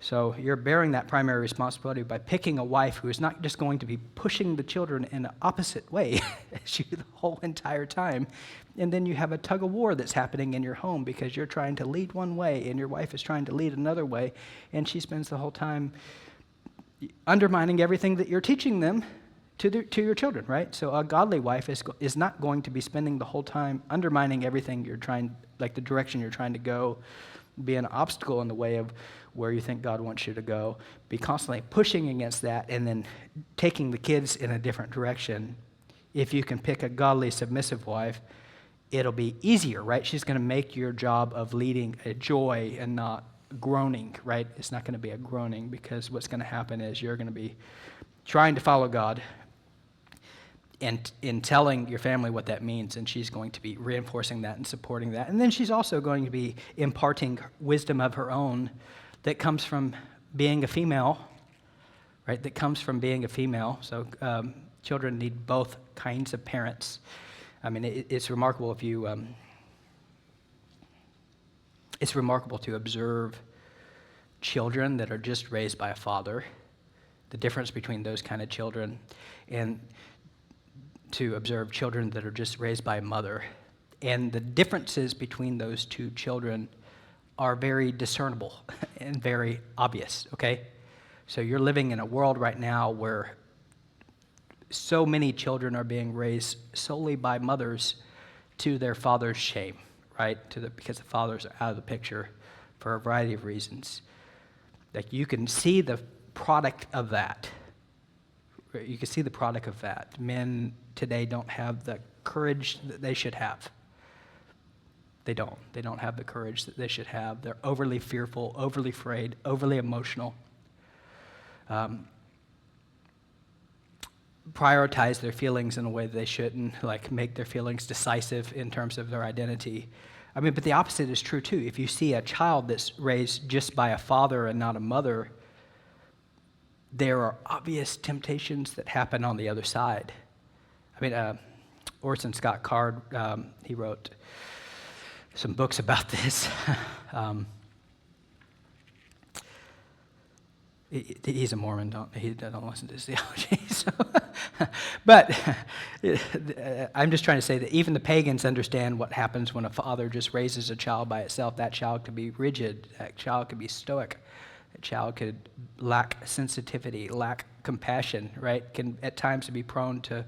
So you're bearing that primary responsibility by picking a wife who is not just going to be pushing the children in the opposite way as you the whole entire time. And then you have a tug of war that's happening in your home because you're trying to lead one way and your wife is trying to lead another way, and she spends the whole time undermining everything that you're teaching them to your children, right? So a godly wife is not going to be spending the whole time undermining everything you're trying, the direction you're trying to go, be an obstacle in the way of where you think God wants you to go, be constantly pushing against that and then taking the kids in a different direction. If you can pick a godly, submissive wife, it'll be easier, right? She's going to make your job of leading a joy and not groaning, right? It's not going to be a groaning, because what's going to happen is you're going to be trying to follow God and in telling your family what that means, and she's going to be reinforcing that and supporting that. And then she's also going to be imparting wisdom of her own that comes from being a female, right, that comes from being a female. So children need both kinds of parents. I mean, it's remarkable if you, it's remarkable to observe children that are just raised by a father, the difference between those kind of children, and to observe children that are just raised by a mother. And the differences between those two children are very discernible and very obvious, okay? So you're living in a world right now where so many children are being raised solely by mothers to their father's shame, right? Because the fathers are out of the picture for a variety of reasons. Like you can see the product of that. You can see the product of that. Men today don't have the courage that they should have. They don't. They don't have the courage that they should have. They're overly fearful, overly afraid, overly emotional. Prioritize their feelings in a way that they shouldn't, like make their feelings decisive in terms of their identity. I mean, but the opposite is true too. If you see a child that's raised just by a father and not a mother, there are obvious temptations that happen on the other side. I mean, Orson Scott Card, he wrote some books about this. He's a Mormon, he doesn't listen to his theology. So. But I'm just trying to say that even the pagans understand what happens when a father just raises a child by itself. That child could be rigid, that child could be stoic, that child could lack sensitivity, lack compassion, right? Can at times be prone to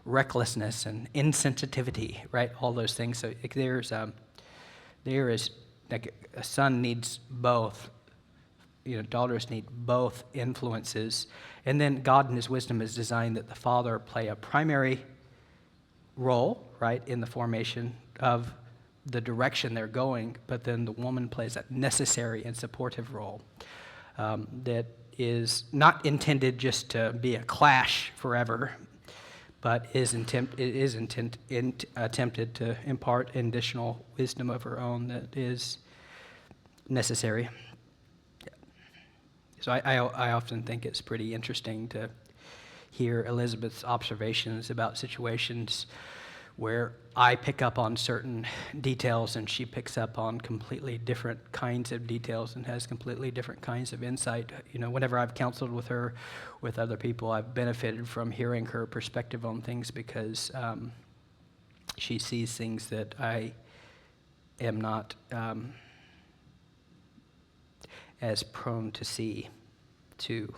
recklessness and insensitivity, right? All those things. So there is, like a son needs both. You know, daughters need both influences. And then God in his wisdom has designed that the father play a primary role, right, in the formation of the direction they're going, but then the woman plays a necessary and supportive role that is not intended just to be a clash forever, but is attempted to impart additional wisdom of her own that is necessary. So I often think it's pretty interesting to hear Elizabeth's observations about situations where I pick up on certain details and she picks up on completely different kinds of details and has completely different kinds of insight. You know, whenever I've counseled with her, with other people, I've benefited from hearing her perspective on things because she sees things that I am not as prone to see, too.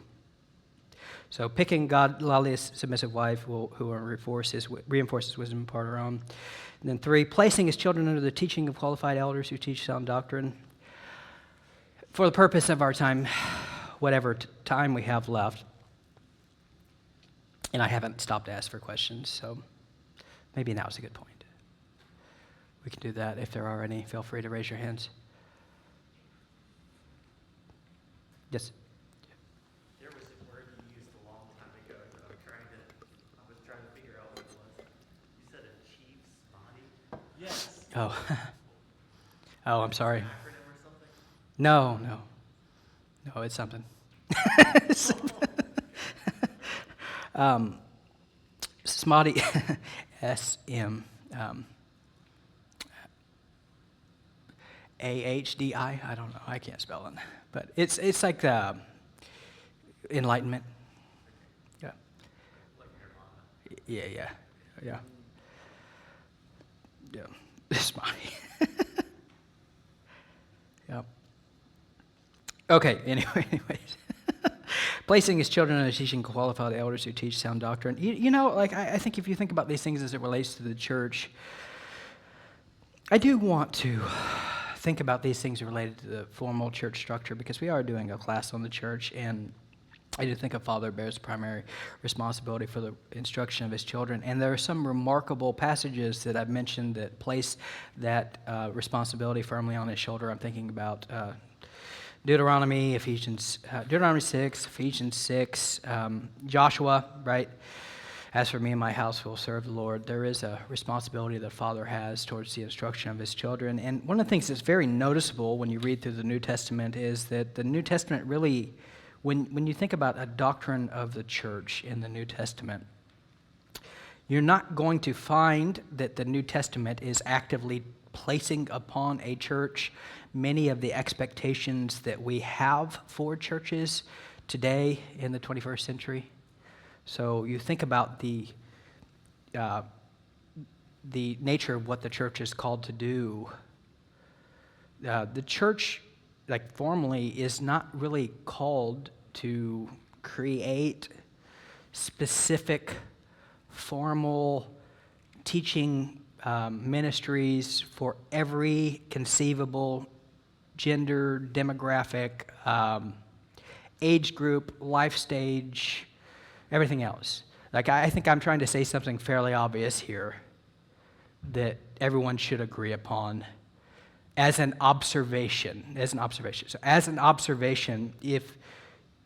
So picking godly, submissive wife who reinforces wisdom and part her own. And then 3, placing his children under the teaching of qualified elders who teach sound doctrine. For the purpose of our time, whatever time we have left, and I haven't stopped to ask for questions, so maybe now is a good point. We can do that. If there are any, feel free to raise your hands. Yes? There was a word you used a long time ago that I was trying to figure out what it was. You said a chief's body? Yes. Oh, I'm sorry. An acronym or something? No, it's something. SMADI, S-M, A-H-D-I, I don't know, I can't spell it. But it's like enlightenment. Yeah. Like nirvana. Yeah. SMADI. Yep. Okay, anyways. Placing his children under teaching qualified elders who teach sound doctrine. You know, like I think if you think about these things as it relates to the church, I do want to think about these things related to the formal church structure because we are doing a class on the church, and I do think a father bears primary responsibility for the instruction of his children. And there are some remarkable passages that I've mentioned that place that responsibility firmly on his shoulder. I'm thinking about Deuteronomy 6, Ephesians 6, Joshua, right? As for me and my house, we'll serve the Lord. There is a responsibility that a father has towards the instruction of his children. And one of the things that's very noticeable when you read through the New Testament is that the New Testament really when you think about a doctrine of the church in the New Testament, you're not going to find that the New Testament is actively placing upon a church many of the expectations that we have for churches today in the 21st century. So you think about the nature of what the church is called to do. The church, like formally, is not really called to create specific formal teaching ministries for every conceivable gender, demographic, age group, life stage, everything else. Like, I think I'm trying to say something fairly obvious here that everyone should agree upon as an observation. So as an observation, if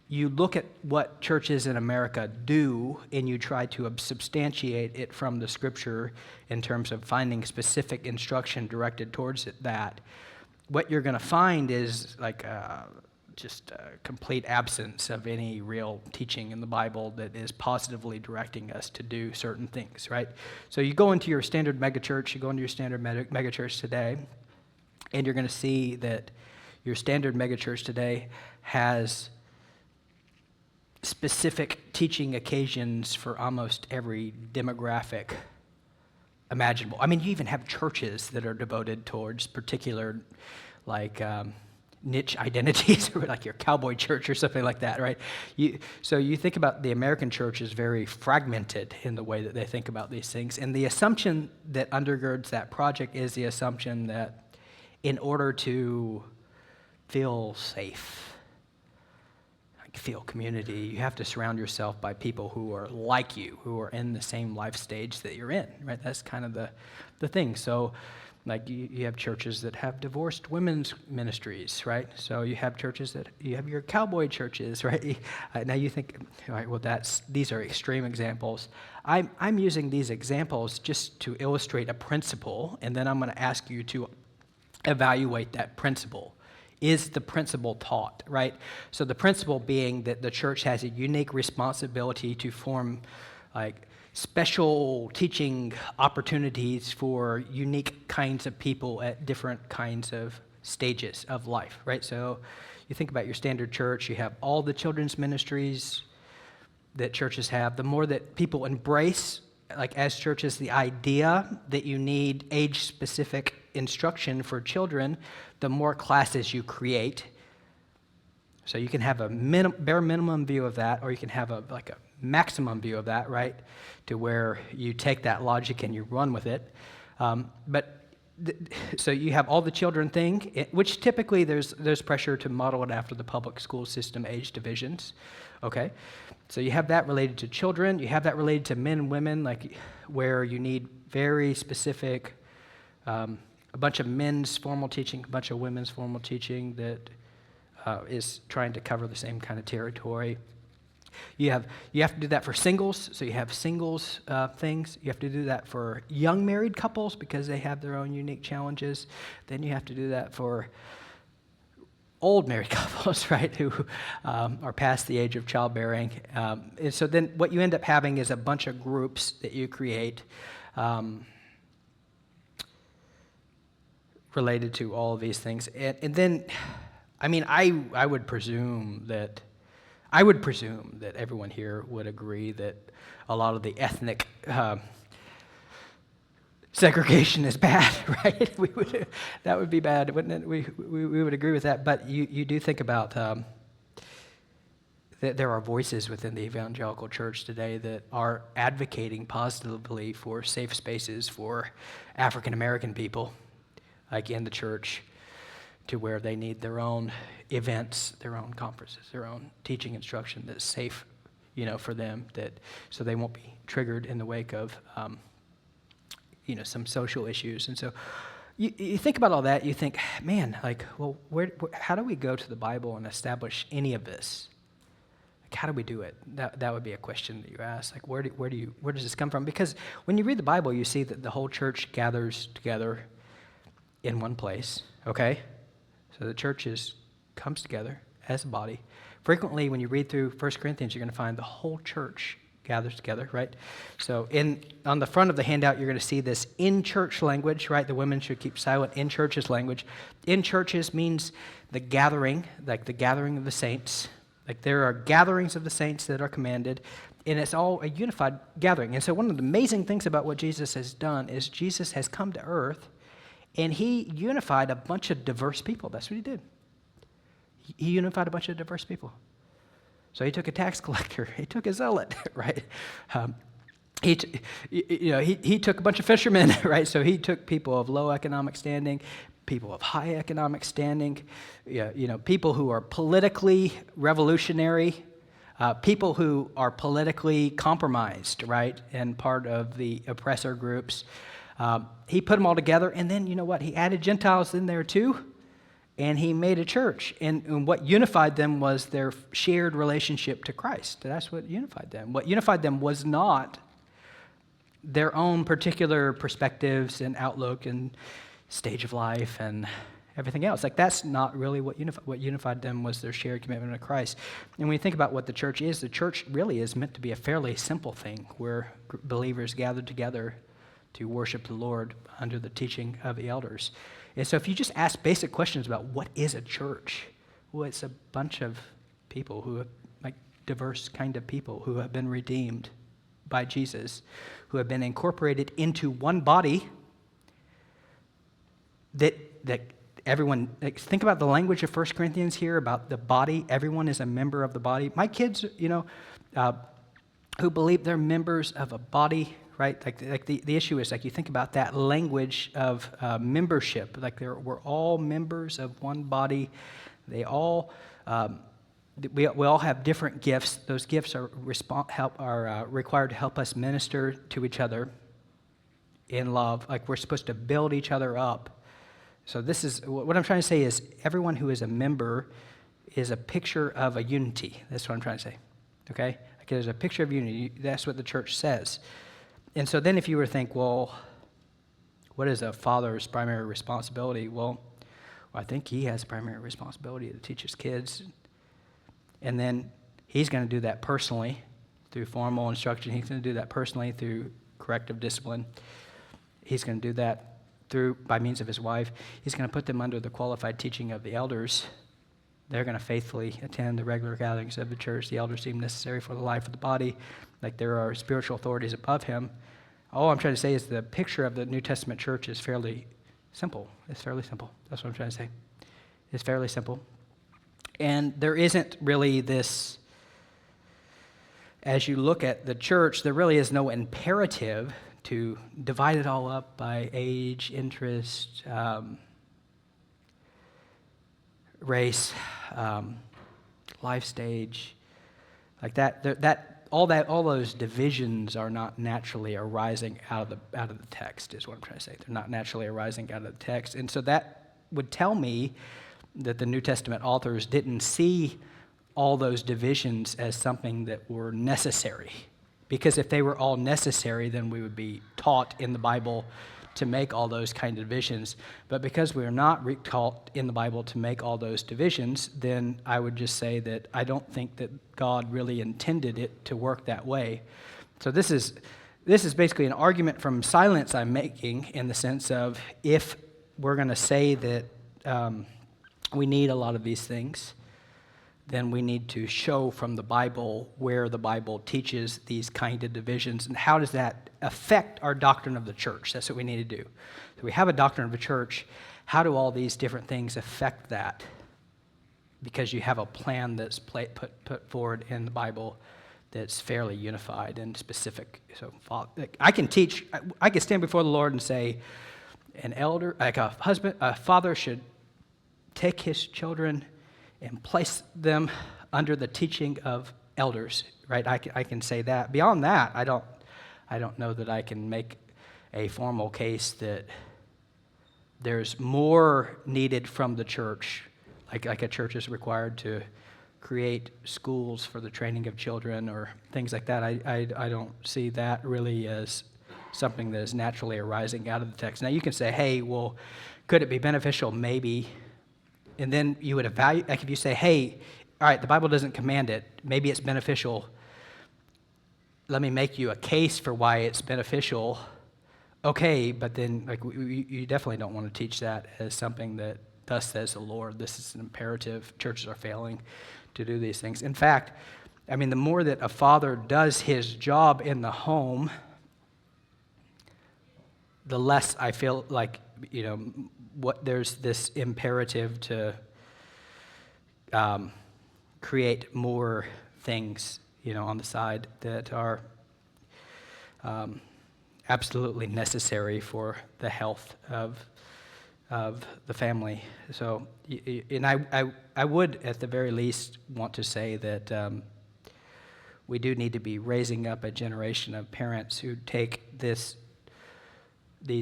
you look at what churches in America do and you try to substantiate it from the scripture in terms of finding specific instruction directed towards that, what you're going to find is like just a complete absence of any real teaching in the Bible that is positively directing us to do certain things, right? So you go into your standard megachurch, megachurch today, and you're going to see that your standard megachurch today has specific teaching occasions for almost every demographic imaginable. I mean, you even have churches that are devoted towards particular, like, niche identities, or like your cowboy church or something like that, right? So you think about the American church is very fragmented in the way that they think about these things. And the assumption that undergirds that project is the assumption that in order to feel safe, like feel community, you have to surround yourself by people who are like you, who are in the same life stage that you're in, right? That's kind of the thing. So like you have churches that have divorced women's ministries, right? So you have churches that, you have your cowboy churches, right? Now you think, all right, well these are extreme examples. I'm using these examples just to illustrate a principle, and then I'm going to ask you to evaluate that principle. Is the principle taught, right? So the principle being that the church has a unique responsibility to form like special teaching opportunities for unique kinds of people at different kinds of stages of life, right? So you think about your standard church, you have all the children's ministries that churches have. The more that people embrace, like as churches, the idea that you need age-specific instruction for children, the more classes you create. So you can have a bare minimum view of that, or you can have a maximum view of that, right? To where you take that logic and you run with it. So you have all the children thing, which typically there's pressure to model it after the public school system age divisions. Okay, so you have that related to children. You have that related to men and women, like where you need very specific. A bunch of men's formal teaching, a bunch of women's formal teaching that is trying to cover the same kind of territory. You have to do that for singles, so you have singles things. You have to do that for young married couples because they have their own unique challenges. Then you have to do that for old married couples, right, who are past the age of childbearing. And so then what you end up having is a bunch of groups that you create related to all of these things. And then, I mean, I would presume that everyone here would agree that a lot of the ethnic segregation is bad, right? That would be bad, wouldn't it? We would agree with that. But you do think about that there are voices within the evangelical church today that are advocating positively for safe spaces for African American people, like in the church, to where they need their own events, their own conferences, their own teaching instruction that's safe, for them, so they won't be triggered in the wake of, some social issues. And so you think about all that, you think, man, like, well, how do we go to the Bible and establish any of this? Like, how do we do it? That would be a question that you ask. Like, where does this come from? Because when you read the Bible, you see that the whole church gathers together in one place, okay? So the church comes together as a body. Frequently, when you read through 1 Corinthians, you're going to find the whole church gathers together, right? So on the front of the handout, you're going to see this in-church language, right? The women should keep silent. In churches language. In churches means the gathering, like the gathering of the saints. Like there are gatherings of the saints that are commanded, and it's all a unified gathering. And so one of the amazing things about what Jesus has done is Jesus has come to earth, and he unified a bunch of diverse people. That's what he did. He unified a bunch of diverse people. So he took a tax collector. He took a zealot, right? He took a bunch of fishermen, right? So he took people of low economic standing, people of high economic standing, people who are politically revolutionary, people who are politically compromised, right, and part of the oppressor groups. He put them all together, and then, you know what? He added Gentiles in there too. And he made a church. And what unified them was their shared relationship to Christ. That's what unified them. What unified them was not their own particular perspectives and outlook and stage of life and everything else. Like, that's not really what unified. What unified them was their shared commitment to Christ. And when you think about what the church really is meant to be a fairly simple thing where believers gather together to worship the Lord under the teaching of the elders. And so if you just ask basic questions about what is a church, well, it's a bunch of people who have, like, diverse kind of people who have been redeemed by Jesus, who have been incorporated into one body that everyone, like, think about the language of 1 Corinthians here about the body. Everyone is a member of the body. My kids, who believe they're members of a body, right? Like the issue is, like, you think about that language of membership. Like, we're all members of one body. We all have different gifts. Those gifts are required to help us minister to each other in love. Like, we're supposed to build each other up. So this is what I'm trying to say is everyone who is a member is a picture of a unity. That's what I'm trying to say. Okay? Like, there's a picture of unity. That's what the church says. And so then if you were to think, well, what is a father's primary responsibility? Well, I think he has a primary responsibility to teach his kids. And then he's going to do that personally through formal instruction. He's going to do that personally through corrective discipline. He's going to do that by means of his wife. He's going to put them under the qualified teaching of the elders. They're going to faithfully attend the regular gatherings of the church. The elders seem necessary for the life of the body. Like, there are spiritual authorities above him. All I'm trying to say is the picture of the New Testament church is fairly simple. It's fairly simple. That's what I'm trying to say. It's fairly simple. And there isn't really this, as you look at the church, there really is no imperative to divide it all up by age, interest, race, life stage, like that. All those divisions are not naturally arising out of the text, is what I'm trying to say. They're not naturally arising out of the text, and so that would tell me that the New Testament authors didn't see all those divisions as something that were necessary. Because if they were all necessary, then we would be taught in the Bible to make all those kind of divisions. But because we are not taught in the Bible to make all those divisions, then I would just say that I don't think that God really intended it to work that way. So this is basically an argument from silence I'm making, in the sense of, if we're going to say that we need a lot of these things, then we need to show from the Bible where the Bible teaches these kind of divisions, and how does that affect our doctrine of the church. That's what we need to do. So we have a doctrine of the church. How do all these different things affect that? Because you have a plan that's put forward in the Bible that's fairly unified and specific. So I can stand before the Lord and say, an elder, like a father should take his children and place them under the teaching of elders, right? I can say that. Beyond that, I don't know that I can make a formal case that there's more needed from the church, like a church is required to create schools for the training of children or things like that. I don't see that really as something that is naturally arising out of the text. Now, you can say, hey, well, could it be beneficial? Maybe. And then you would evaluate, like, if you say, hey, all right, the Bible doesn't command it. Maybe it's beneficial. Let me make you a case for why it's beneficial. Okay, but then like you definitely don't want to teach that as something that thus says the Lord. This is an imperative. Churches are failing to do these things. In fact, I mean, the more that a father does his job in the home, the less I feel like, there's this imperative to create more things, on the side that are absolutely necessary for the health of the family. So, and I would, at the very least, want to say that we do need to be raising up a generation of parents who take these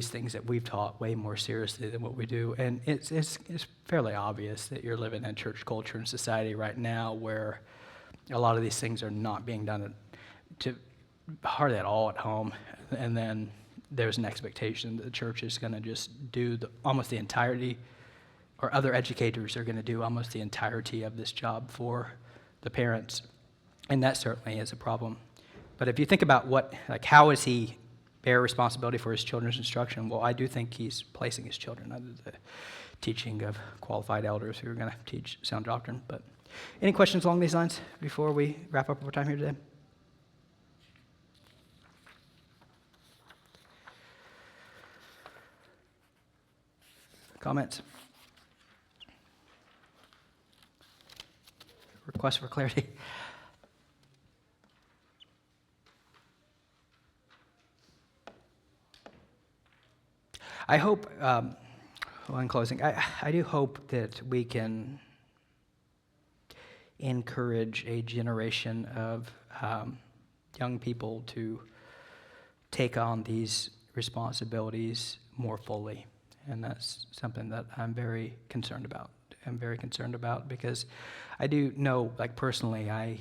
things that we've taught way more seriously than what we do. And it's fairly obvious that you're living in church culture and society right now where a lot of these things are not being done to hardly at all at home. And then there's an expectation that the church is going to just do almost the entirety, or other educators are going to do almost the entirety of this job for the parents. And that certainly is a problem. But if you think about how is he bear responsibility for his children's instruction? Well, I do think he's placing his children under the teaching of qualified elders who are going to teach sound doctrine. But any questions along these lines before we wrap up our time here today? Comments? Requests for clarity? I hope, in closing, I do hope that we can encourage a generation of young people to take on these responsibilities more fully. And that's something that I'm very concerned about. I'm very concerned about because I do know, personally, I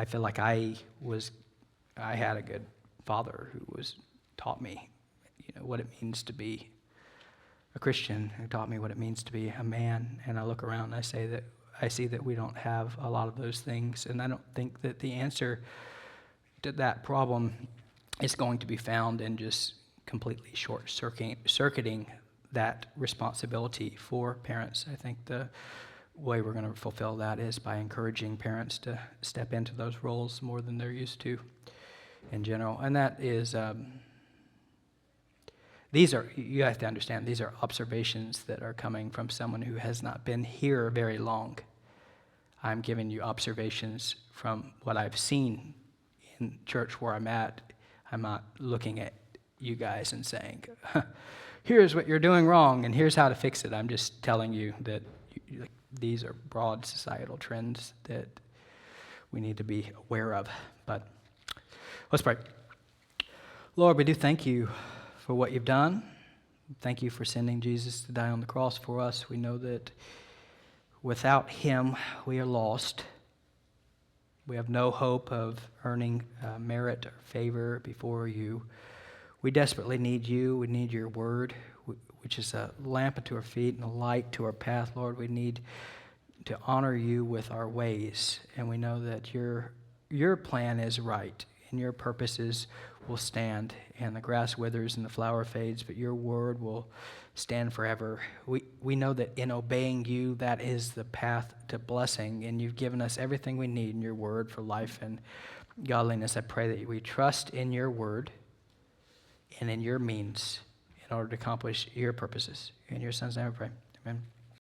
feel like I had a good father who taught me what it means to be a Christian, who taught me what it means to be a man. And I look around and I see that we don't have a lot of those things. And I don't think that the answer to that problem is going to be found in just completely short-circuiting that responsibility for parents. I think the way we're going to fulfill that is by encouraging parents to step into those roles more than they're used to in general. And that is... you have to understand, these are observations that are coming from someone who has not been here very long. I'm giving you observations from what I've seen in church where I'm at. I'm not looking at you guys and saying, here's what you're doing wrong and here's how to fix it. I'm just telling you that these are broad societal trends that we need to be aware of. But let's pray. Lord, we do thank you for what you've done. Thank you for sending Jesus to die on the cross for us. We know that without him, we are lost. We have no hope of earning merit or favor before you. We desperately need you. We need your word, which is a lamp unto our feet and a light to our path. Lord, we need to honor you with our ways. And we know that your plan is right and your purposes will stand, and the grass withers and the flower fades, but your word will stand forever. We know that in obeying you, that is the path to blessing, and you've given us everything we need in your word for life and godliness. I pray that we trust in your word and in your means in order to accomplish your purposes. In your son's name I pray. Amen.